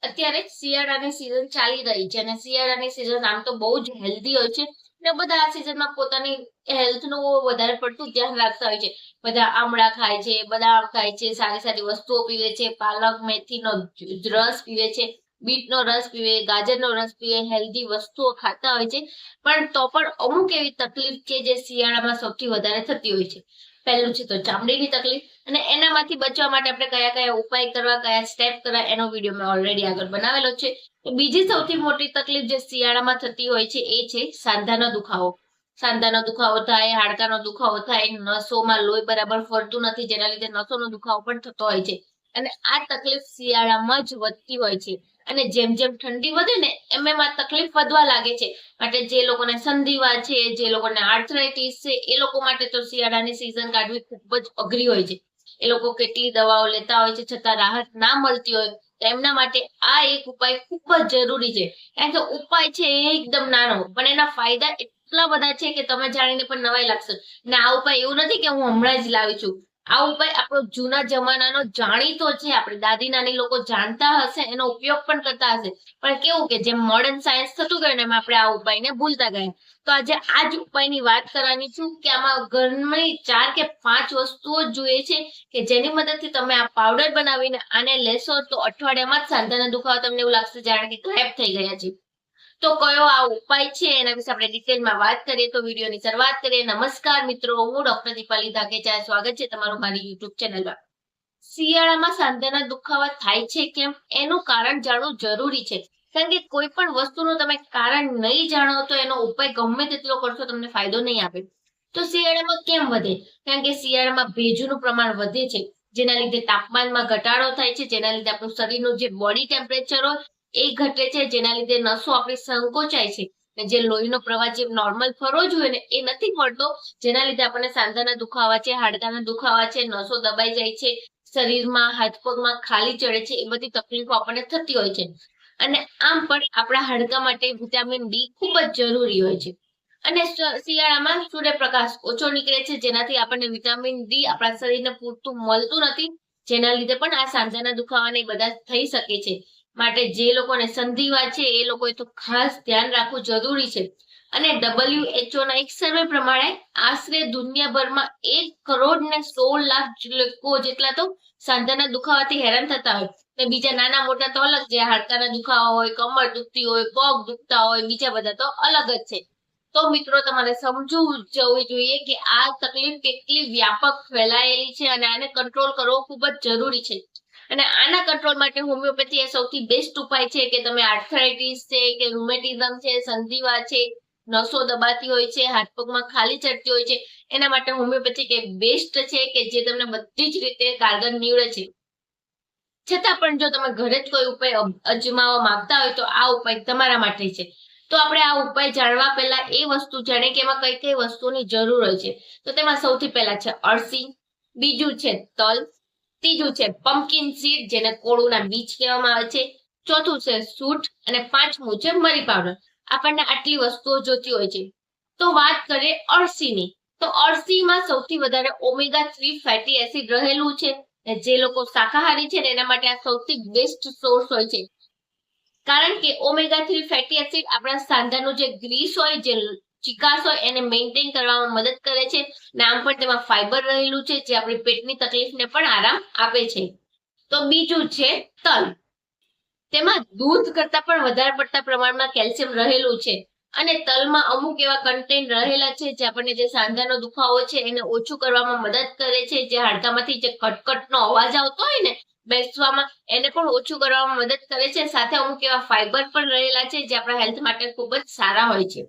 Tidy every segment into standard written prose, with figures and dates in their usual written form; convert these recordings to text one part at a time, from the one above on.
અત્યારે શિયાળાની સિઝન ચાલી રહી છે અને શિયાળાની સિઝન આમ તો બહુ જ હેલ્ધી હોય છે ને બધા આ સિઝનમાં પોતાની હેલ્થનું વધારે પડતું ધ્યાન રાખતા હોય છે. બધા આમળા ખાય છે, બદામ ખાય છે, સારી સારી વસ્તુઓ પીવે છે, પાલક મેથીનો રસ પીવે છે, બીટનો રસ પીવે, ગાજરનો રસ પીવે, હેલ્ધી વસ્તુઓ ખાતા હોય છે. પણ તો પણ અમુક એવી તકલીફ છે જે શિયાળામાં સૌથી વધારે થતી હોય છે. પહેલું છે તો ચામડીની તકલીફ, અને એનામાંથી બચવા માટે આપણે કયા કયા ઉપાય કરવા, કયા સ્ટેપ કરવા, એનો વિડીયો મેં ઓલરેડી આગળ બનાવેલો છે. બીજી સૌથી મોટી તકલીફ જે શિયાળામાં થતી હોય છે એ છે સાંધાનો દુખાવો. સાંધાનો દુખાવો થાય, હાડકાનો દુખાવો થાય, નસોમાં લોહી બરાબર ફરતું નથી, જેના લીધે નસોનો દુખાવો પણ થતો હોય છે. અને આ તકલીફ શિયાળામાં જ વધતી હોય છે. અને જેમ જેમ ઠંડી વધે ને એમ એમ આ તકલીફ વધવા લાગે છે. માટે જે લોકોને સંધિવા છે, જે લોકોને આર્થરાઇટિસ છે, એ લોકો માટે તો શિયાળાની સિઝન કાઢવી ખૂબ જ અઘરી હોય છે. એ લોકો કેટલી દવાઓ લેતા હોય છે છતાં રાહત ના મળતી હોય તો એમના માટે આ એક ઉપાય ખૂબ જ જરૂરી છે. કારણ કે ઉપાય છે એ એકદમ નાનો, પણ એના ફાયદા એટલા બધા છે કે તમે જાણીને પણ નવાઈ લાગશે. ને આ ઉપાય એવું નથી કે હું હમણાં જ લાવી છું. આ ઉપાય આપણો જૂના જમાનાનો જાણીતો છે. આપણે દાદી નાની લોકો જાણતા હશે, એનો ઉપયોગ પણ કરતા હશે. પણ કેવું કે જેમ મોડર્ન સાયન્સ થતું ગયું ને એમ આપણે આ ઉપાયને ભૂલતા ગયા. તો આજે આ જ ઉપાયની વાત કરવાની છું કે આમાં ઘરની 4 કે 5 વસ્તુઓ જ જોઈએ છે કે જેની મદદથી તમે આ પાવડર બનાવીને આને લેશો તો અઠવાડિયામાં જ સાંધાના દુખાવા તમને એવું લાગશે જાણે કે ગાયબ થઈ ગયા છે. તો કયો આ ઉપાય છે એના વિશે આપણે ડિટેલમાં વાત કરીએ. તો વિડીયોની શરૂઆત કરીએ. નમસ્કાર મિત્રો, હું ડોક્ટર દીપાલી ધાકેચા. સ્વાગત છે તમારું મારી યુટ્યુબ ચેનલમાં. શિયાળામાં સાંધાના દુખાવા થાય છે કેમ, એનું કારણ જાણવું જરૂરી છે. કારણ કે કોઈ પણ વસ્તુનું તમે કારણ નહીં જાણો તો એનો ઉપાય ગમે તેટલો કરશો તમને ફાયદો નહીં આપે. તો શિયાળામાં કેમ વધે? કારણ કે શિયાળામાં ભેજનું પ્રમાણ વધે છે, જેના લીધે તાપમાનમાં ઘટાડો થાય છે, જેના લીધે આપણું શરીરનું જે બોડી ટેમ્પરેચર હોય એ ઘટે છે, જેના લીધે નસો આપણી સંકોચાય છે. જે લોહીનો પ્રવાહ જે નોર્મલ ફરવો જોઈએ ને એ નથી મળતો, જેના લીધે આપણને સાંધાના દુખાવા છે, હાડકાના દુખાવા છે, નસો દબાઈ જાય છે, શરીરમાં હાથ પગમાં ખાલી ચડે છે, એ બધી તકલીફો આપણને થતી હોય છે. અને આમ પણ આપણા હાડકા માટે વિટામિન ડી ખૂબ જ જરૂરી હોય છે. અને શિયાળામાં સૂર્યપ્રકાશ ઓછો નીકળે છે, જેનાથી આપણને વિટામિન ડી આપણા શરીરને પૂરતું મળતું નથી, જેના લીધે પણ આ સાંધાના દુખાવાને બધા થઈ શકે છે. માટે જે લોકોને સંધિવા છે એ લોકોએ તો ખાસ ધ્યાન રાખવું જરૂરી છે. અને WHO ના એક સર્વે પ્રમાણે આશરે દુનિયાભરમાં 1,16,00,000 લોકો જેટલા તો સાંધાના દુખાવાથી હેરાન થતા હોય. ને બીજા નાના મોટા તો અલગ, જે હાડકાના દુખાવા હોય, કમર દુખતી હોય, પગ દુખતા હોય, બીજા બધા તો અલગ જ છે. તો મિત્રો તમારે સમજવું જવું જોઈએ કે આ તકલીફ કેટલી વ્યાપક ફેલાયેલી છે અને આને કંટ્રોલ કરવો ખૂબ જ જરૂરી છે. અને આના કંટ્રોલ માટે હોમિયોપેથી એ સૌથી બેસ્ટ ઉપાય છે કે તમે આર્થરાઇટિસ છે કે રૂમેટિઝમ છે, સંધિવા છે, નસો દબાતી હોય છે, હાથ પગમાં ખાલી ચડતી હોય છે, એના માટે હોમિયોપેથિક એ બેસ્ટ છે કે જે તમને બધી જ રીતે કારગર નીવડે છે. છતાં પણ જો તમે ઘરે જ કોઈ ઉપાય અજમાવવા માંગતા હોય તો આ ઉપાય તમારા માટે છે. તો આપણે આ ઉપાય જાણવા પહેલા એ વસ્તુ જાણીએ કે એમાં કઈ કઈ વસ્તુની જરૂર હોય છે. તો તેમાં સૌથી પહેલા છે અળસી, બીજું છે તલ, ત્રીજું છે પમ્પકિન સીડ જેને કોળુના બીજ કહેવામાં આવે છે, ચોથું છે સૂંઠ અને પાંચમું છે મરી પાવડર. આપણને આટલી વસ્તુઓ જોતી હોય છે. તો વાત કરીએ અળસીની. તો અળસીમાં સૌથી વધારે ઓમેગા 3 ફેટી એસિડ રહેલું છે. જે લોકો શાકાહારી છે ને એના માટે આ સૌથી બેસ્ટ સોર્સ હોય છે. કારણ કે ઓમેગા 3 ફેટી એસિડ આપણા સાંધાનું જે ગ્રીસ હોય, જે ચિકાસ હોય એને મેન્ટેન કરવામાં મદદ કરે છે. આમ પણ તેમાં ફાઈબર રહેલું છે જે આપણી પેટની તકલીફને પણ આરામ આપે છે. તો બીજું છે તલ. તેમાં દૂધ કરતા પણ વધારે પડતા પ્રમાણમાં કેલ્શિયમ રહેલું છે. અને તલમાં અમુક એવા કન્ટેન્ટ રહેલા છે જે આપણને જે સાંધાનો દુખાવો છે એને ઓછું કરવામાં મદદ કરે છે. જે હાડકામાંથી જે કટકટનો અવાજ આવતો હોય ને બેસવામાં, એને પણ ઓછું કરવામાં મદદ કરે છે. સાથે અમુક એવા ફાઈબર પણ રહેલા છે જે આપણા હેલ્થ માટે ખૂબ જ સારા હોય છે.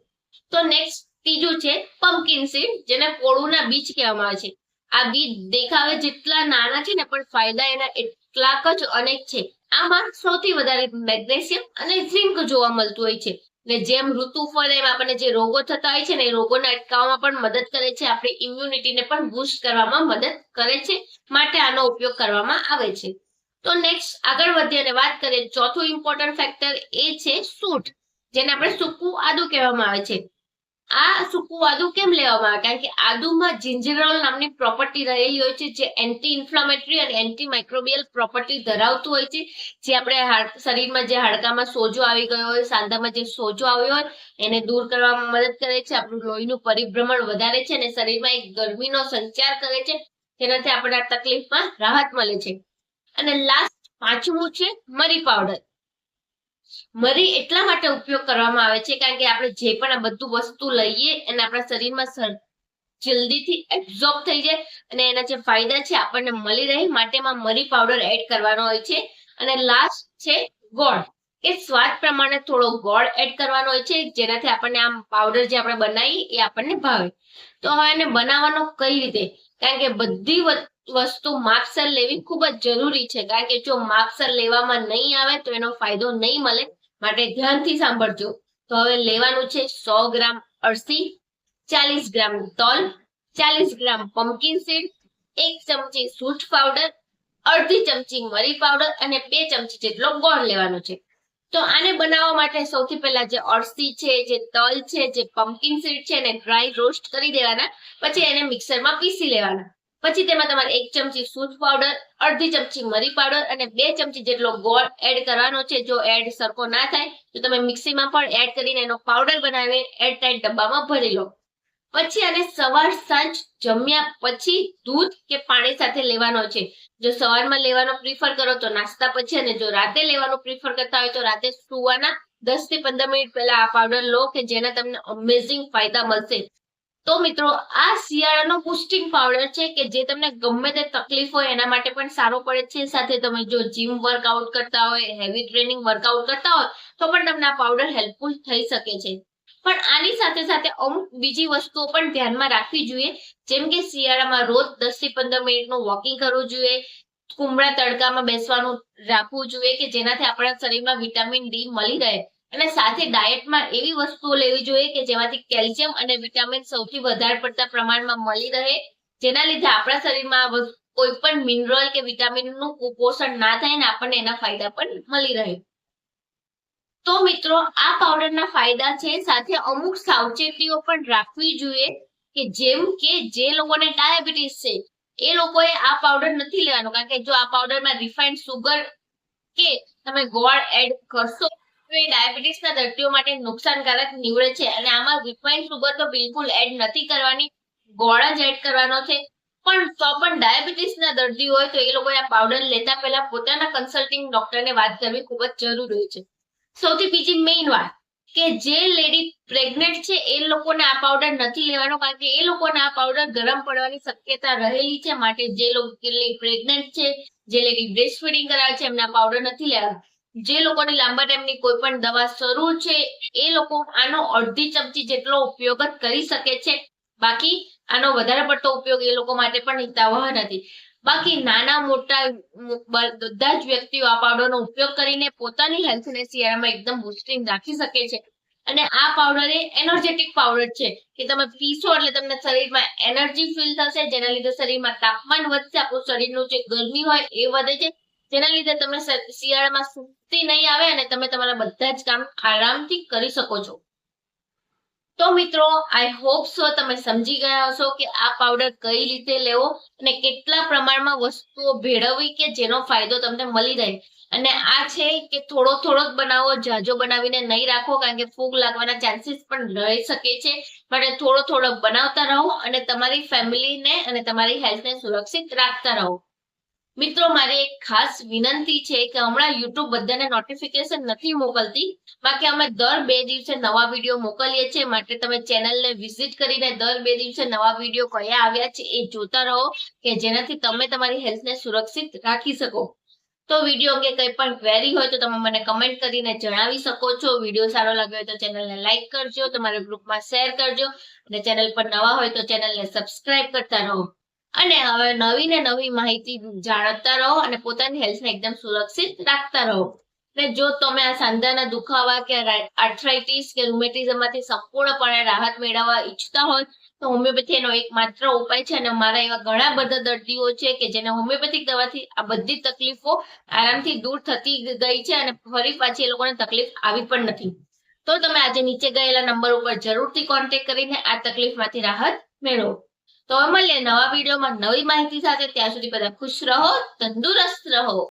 તો નેક્સ્ટ ત્રીજું છે પમ્પકિન સીડ, જેને કોળુના બીજ કહેવામાં આવે છે. આ બીજ દેખાવે જેટલા નાના છે ને પણ ફાયદા એના એટલાક જ અનેક છે. આમાં સૌથી વધારે મેગ્નેશિયમ અને ઝિંક જોવા મળતું હોય છે. ને જેમ ઋતુ ફરે એમ આપણને જે રોગો થતા હોય છે ને એ રોગોને અટકાવવામાં પણ મદદ કરે છે. આપણી ઇમ્યુનિટીને પણ બૂસ્ટ કરવામાં મદદ કરે છે. માટે આનો ઉપયોગ કરવામાં આવે છે. તો નેક્સ્ટ આગળ વધીએ અને વાત કરીએ, ચોથું ઇમ્પોર્ટન્ટ ફેક્ટર એ છે સૂંઠ, જેને આપણે સૂકું આદુ કહેવામાં આવે છે. આ સૂકું આદુ કેમ લેવામાં આવે? કારણ કે આદુમાં જિંજેરોલ નામની પ્રોપર્ટી રહેલી હોય છે, જે એન્ટી ઇન્ફ્લામેટરી અને એન્ટી માઇક્રોબિયલ પ્રોપર્ટી ધરાવતું હોય છે, જે આપણે શરીરમાં જે હાડકામાં સોજો આવી ગયો હોય, સાંધામાં જે સોજો આવ્યો હોય એને દૂર કરવામાં મદદ કરે છે, આપણું લોહીનું પરિભ્રમણ વધારે છે અને શરીરમાં એક ગરમીનો સંચાર કરે છે, જેનાથી આપણે આ તકલીફમાં રાહત મળે છે. અને લાસ્ટ પાંચમું છે મરી પાવડર. મરી એટલા માટે ઉપયોગ કરવામાં આવે છે કારણ કે આપણે જે પણ આ બધું વસ્તુ લઈએ અને આપણા શરીરમાં જલ્દીથી એબ્ઝોર્બ થઈ જાય અને એના જે ફાયદા છે આપણને મળી રહે માટેમાં મરી પાવડર એડ કરવાનો હોય છે. અને લાસ્ટ છે ગોળ, કે સ્વાદ પ્રમાણે થોડો ગોળ એડ કરવાનો હોય છે, જેનાથી આપણને આમ પાવડર જે આપણે બનાવીએ એ આપણને ભાવે. તો હવે એને બનાવવાનો કઈ રીતે? કારણ કે બધી વસ્તુ માપસર લેવી ખૂબ જ જરૂરી છે, કારણ કે જો માપસર લેવામાં નહીં આવે તો એનો ફાયદો નહીં મળે, માટે ધ્યાનથી સાંભળજો. તો હવે લેવાનું છે 100 ગ્રામ અળસી, 40 ગ્રામ તલ, 40 ગ્રામ પમ્પકિન સીડ, 1 ચમચી સૂંઠ પાવડર, અડધી ચમચી મરી પાવડર અને 2 ચમચી જેટલો ગોળ લેવાનો છે. તો આને બનાવવા માટે સૌથી પહેલા જે અળસી છે, જે તલ છે, જે પમ્પકિન સીડ છે એને ડ્રાય રોસ્ટ કરી દેવાના, પછી એને મિક્સરમાં પીસી લેવાના. પછી તેમાં તમારે 1 ચમચી સૂંઠ પાવડર, અડધી ચમચી મરી પાવડર અને 2 ચમચી જેટલો ગોળ એડ કરવાનો છે. જો એડ સરખો ના થાય તો તમે મિક્સીમાં પણ એડ કરીને એનો પાવડર બનાવી એરટાઇટ ડબ્બામાં ભરી લો. પછી આને સવાર સાંજ જમ્યા પછી દૂધ કે પાણી સાથે લેવાનો છે. જો સવારમાં લેવાનો પ્રિફર કરો તો નાસ્તા પછી, અને જો રાતે લેવાનું પ્રિફર કરતા હોય તો રાતે સુવાના 10 થી 15 મિનિટ પહેલા આ પાવડર લો, કે જેના તમને અમેઝિંગ ફાયદા મળશે. તો મિત્રો આ શિયાળાનો બુસ્ટિંગ પાવડર છે કે જે તમને ગમે તે તકલીફ હોય એના માટે પણ સારો પડે છે. સાથે તમે જો જીમ વર્કઆઉટ કરતા હોય, હેવી ટ્રેનિંગ વર્કઆઉટ કરતા હોય તો પણ તમને આ પાવડર હેલ્પફુલ થઈ શકે છે. પણ આની સાથે સાથે અમુક બીજી વસ્તુઓ પણ ધ્યાનમાં રાખવી જોઈએ, જેમ કે શિયાળામાં રોજ 10 થી 15 મિનિટનું વોકિંગ કરવું જોઈએ, કુમળા તડકામાં બેસવાનું રાખવું જોઈએ કે જેનાથી આપણા શરીરમાં વિટામિન ડી મળી રહે. અને સાથે ડાયટમાં એવી વસ્તુઓ લેવી જોઈએ કે જેમાંથી કેલ્શિયમ અને વિટામિન સૌથી વધારે પડતા પ્રમાણમાં મળી રહે, જેના લીધે આપણા શરીરમાં કોઈ પણ મિનરલ કે વિટામિનનું કુપોષણ ના થાય અને આપણને એના ફાયદા પણ મળી રહે. તો મિત્રો આ પાવડરના ફાયદા છે, સાથે અમુક સાવચેતીઓ પણ રાખવી જોઈએ, કે જેમ કે જે લોકોને ડાયાબિટીસ છે એ લોકોએ આ પાવડર નથી લેવાનો, કારણ કે જો આ પાવડરમાં રિફાઇન્ડ સુગર કે તમે ગોળ એડ કરશો તો એ ડાયાબિટીસના દર્દીઓ માટે નુકસાનકારક નીવડે છે. અને આમાં રિફાઇન્ડ સુગર તો બિલકુલ એડ નથી કરવાની, ગોળ જ એડ કરવાનો છે. પણ તો પણ ડાયાબિટીસના દર્દી હોય તો એ લોકોએ આ પાવડર લેતા પહેલા પોતાના કન્સલ્ટિંગ ડોક્ટરને વાત કરવી ખૂબ જ જરૂરી છે. સૌથી બીજી મેઇન વાત, કે જે લેડી પ્રેગ્નેન્ટ છે એ લોકોને આ પાવડર નથી લેવાનો, કારણ કે એ લોકોને આ પાવડર ગરમ પડવાની શક્યતા રહેલી છે. માટે જે લોકો પ્રેગ્નેન્ટ છે, જે લેડી બ્રેસ્ટ ફીડિંગ કરાવે છે એમને આ પાવડર નથી લેવાનો. જે લોકોની લાંબા ટાઈમની કોઈ પણ દવા શરૂ છે એ લોકો આનો અડધી ચમચી જેટલો ઉપયોગ જ કરી શકે છે. બાકી આનો વધારે પડતો ઉપયોગ એ લોકો માટે પણ હિતાવહ નથી. બાકી નાના મોટા બધા જ વ્યક્તિઓ આ પાવડરનો ઉપયોગ કરીને પોતાની હેલ્થને શિયાળામાં એકદમ બુસ્ટિંગ રાખી શકે છે. અને આ પાવડર એ એનર્જેટિક પાવડર છે કે તમે પીશો એટલે તમને શરીરમાં એનર્જી ફીલ થશે, જેના લીધે શરીરમાં તાપમાન વધશે, આપણું શરીરનું જે ગરમી હોય એ વધે છે, જેના લીધે તમને શિયાળામાં સુસ્તી નહીં આવે અને તમે તમારા બધા જ કામ આરામથી કરી શકો છો. તો મિત્રો આઈ હોપ સો તમે સમજી ગયા હશો કે આ પાવડર કઈ રીતે લેવો અને કેટલા પ્રમાણમાં વસ્તુઓ ભેળવવી કે જેનો ફાયદો તમને મળી રહે. અને આ છે કે થોડો થોડો જ બનાવો, જાજો બનાવીને નહીં રાખો, કારણ કે ફૂગ લાગવાના ચાન્સીસ પણ રહી શકે છે. માટે થોડો થોડો બનાવતા રહો અને તમારી ફેમિલીને અને તમારી હેલ્થને સુરક્ષિત રાખતા રહો. મિત્રો મારી એક ખાસ વિનંતી છે કે હમણાં યુટ્યુબ બધાને નોટિફિકેશન નથી મોકલતી, બાકી અમે દર 2 દિવસે નવા વિડીયો મોકલીએ છીએ. માટે તમે ચેનલને વિઝિટ કરીને દર 2 દિવસે નવા વિડીયો કયા આવ્યા છે એ જોતા રહો, કે જેનાથી તમે તમારી હેલ્થને સુરક્ષિત રાખી શકો. તો વિડીયો અંગે કંઈ પણ ક્વેરી હોય તો તમે મને કમેન્ટ કરીને જણાવી શકો છો. વિડીયો સારો લાગ્યો હોય તો ચેનલને લાઈક કરજો, તમારા ગ્રુપમાં શેર કરજો અને ચેનલ પર નવા હોય તો ચેનલને સબસ્ક્રાઇબ કરતા રહો. અને હવે નવી ને નવી માહિતી જાણતા રહો અને પોતાની હેલ્થને એકદમ સુરક્ષિત રાખતા રહો. અને જો તમે આ સાંધાના દુખાવા કે આર્થરાઇટિસ કે રૂમેટિઝમમાંથી સંપૂર્ણપણે રાહત મેળવવા ઈચ્છતા હોય તો હોમિયોપેથી એનો એકમાત્ર ઉપાય છે. અને મારા એવા ઘણા બધા દર્દીઓ છે કે જેને હોમિયોપેથિક દવાથી આ બધી તકલીફો આરામથી દૂર થતી ગઈ છે અને ફરી પાછી એ લોકોને તકલીફ આવી પણ નથી. તો તમે આજે નીચે ગયેલા નંબર ઉપર જરૂરથી કોન્ટેક્ટ કરીને આ તકલીફમાંથી રાહત મેળવો. તો મળીએ નવા વિડીયોમાં નવી માહિતી સાથે. ત્યાં સુધી બધા ખુશ રહો, તંદુરસ્ત રહો.